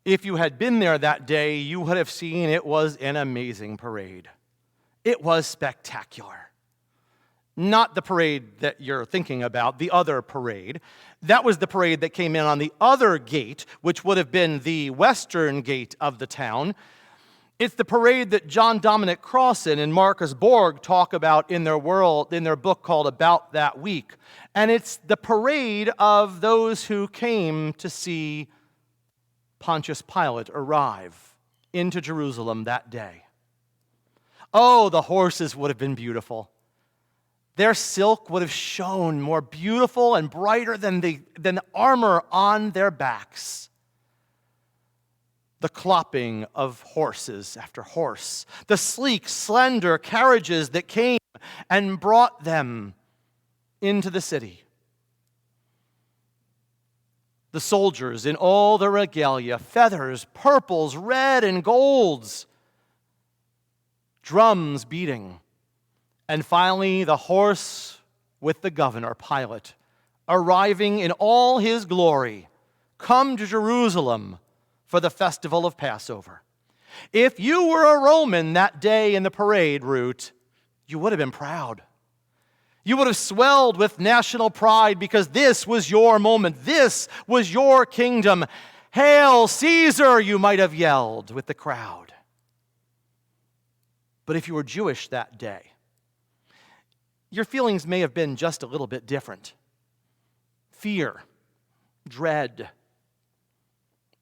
If you had been there that day, you would have seen it was an amazing parade. It was spectacular. Not the parade that you're thinking about, the other parade. That was the parade that came in on the other gate, which would have been the western gate of the town. It's the parade that John Dominic Crossan and Marcus Borg talk about in their book called About That Week. And it's the parade of those who came to see Pontius Pilate arrive into Jerusalem that day. Oh, the horses would have been beautiful. Their silk would have shone more beautiful and brighter than the armor on their backs. The clopping of horses after horse, the sleek, slender carriages that came and brought them into the city. The soldiers in all their regalia, feathers, purples, red and golds, drums beating, and finally the horse with the governor, Pilate, arriving in all his glory, come to Jerusalem for the festival of Passover. If you were a Roman that day in the parade route, you would have been proud. You would have swelled with national pride because this was your moment. This was your kingdom. Hail Caesar, you might have yelled with the crowd. But if you were Jewish that day, your feelings may have been just a little bit different. Fear, dread,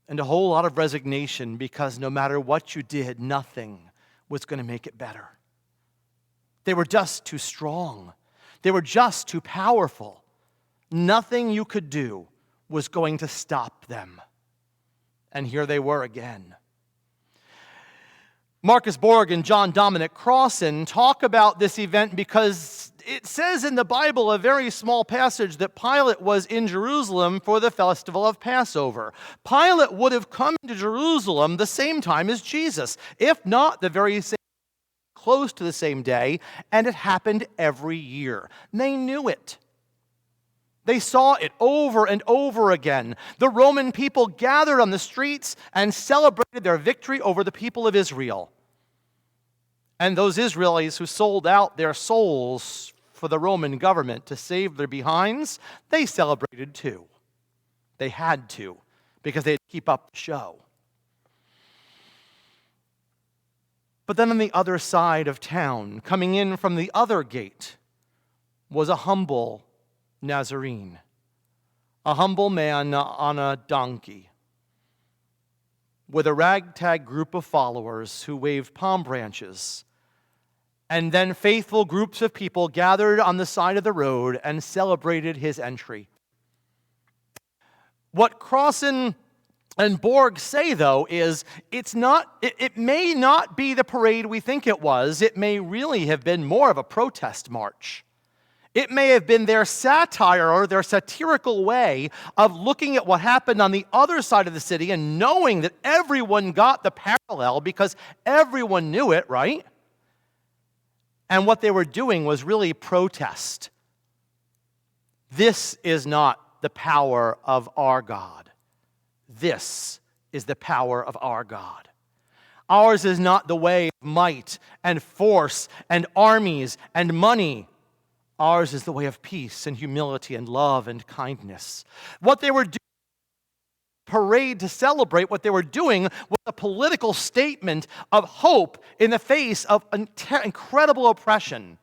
and a whole lot of resignation because no matter what you did, nothing was going to make it better. They were just too strong. They were just too powerful. Nothing you could do was going to stop them. And here they were again. Marcus Borg and John Dominic Crossan talk about this event because it says in the Bible, a very small passage, that Pilate was in Jerusalem for the festival of Passover. Pilate would have come to Jerusalem the same time as Jesus, if not the very same, close to the same day, and it happened every year. They knew it. They saw it over and over again. The Roman people gathered on the streets and celebrated their victory over the people of Israel. And those Israelis who sold out their souls for the Roman government to save their behinds, they celebrated too. They had to, because they had to keep up the show. But then on the other side of town, coming in from the other gate, was a humble Nazarene, a humble man on a donkey, with a ragtag group of followers who waved palm branches. And then faithful groups of people gathered on the side of the road and celebrated his entry. What Crossan and Borg say, though, is it may not be the parade we think it was. It may really have been more of a protest march. It may have been their satire or their satirical way of looking at what happened on the other side of the city and knowing that everyone got the parallel because everyone knew it, right? And what they were doing was really protest. This is not the power of our God. This is the power of our God. Ours is not the way of might and force and armies and money. Ours is the way of peace and humility and love and kindness. What they were doing, parade to celebrate, what they were doing was a political statement of hope in the face of incredible oppression.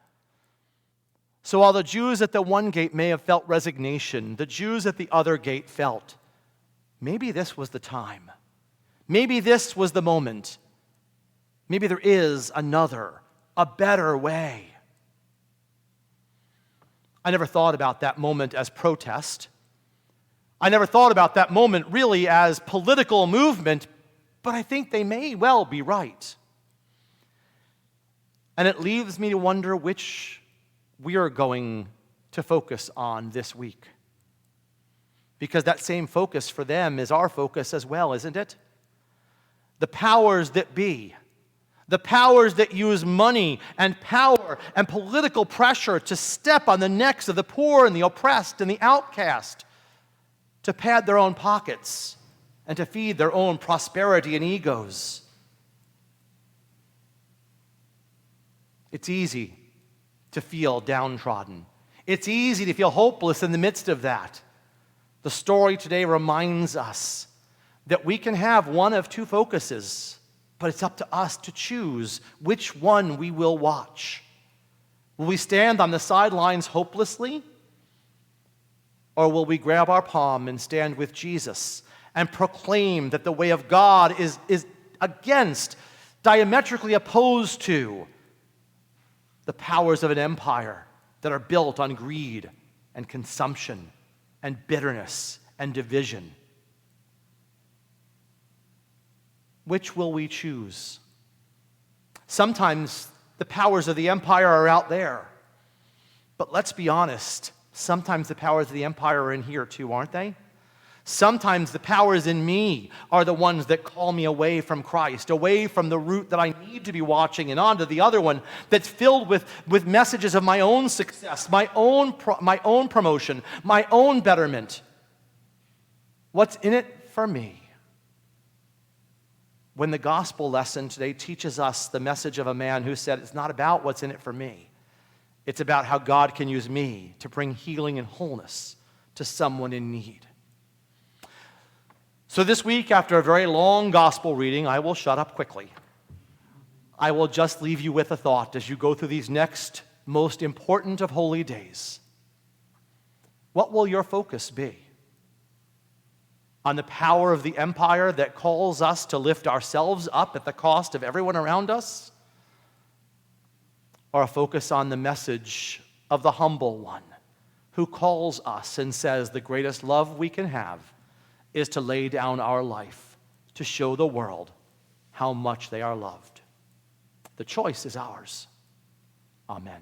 So while the Jews at the one gate may have felt resignation, the Jews at the other gate felt, maybe this was the time. Maybe this was the moment. Maybe there is another, a better way. I never thought about that moment as protest. I never thought about that moment really as political movement, but I think they may well be right. And it leaves me to wonder which we are going to focus on this week. Because that same focus for them is our focus as well, isn't it? The powers that be. The powers that use money and power and political pressure to step on the necks of the poor and the oppressed and the outcast to pad their own pockets. and to feed their own prosperity and egos. It's easy to feel downtrodden. It's easy to feel hopeless in the midst of that. The story today reminds us that we can have one of two focuses, but it's up to us to choose which one we will watch. Will we stand on the sidelines hopelessly? Or will we grab our palm and stand with Jesus and proclaim that the way of God is against, diametrically opposed to, the powers of an empire that are built on greed and consumption and bitterness and division? Which will we choose? Sometimes the powers of the empire are out there. But let's be honest, sometimes the powers of the empire are in here too, aren't they? Sometimes the powers in me are the ones that call me away from Christ, away from the route that I need to be watching, and onto the other one that's filled with messages of my own success, my own promotion, my own betterment. What's in it for me? When the gospel lesson today teaches us the message of a man who said, it's not about what's in it for me. It's about how God can use me to bring healing and wholeness to someone in need. So this week, after a very long gospel reading, I will shut up quickly. I will just leave you with a thought as you go through these next most important of holy days. What will your focus be? On the power of the empire that calls us to lift ourselves up at the cost of everyone around us? Or a focus on the message of the humble one who calls us and says the greatest love we can have is to lay down our life to show the world how much they are loved. The choice is ours. Amen.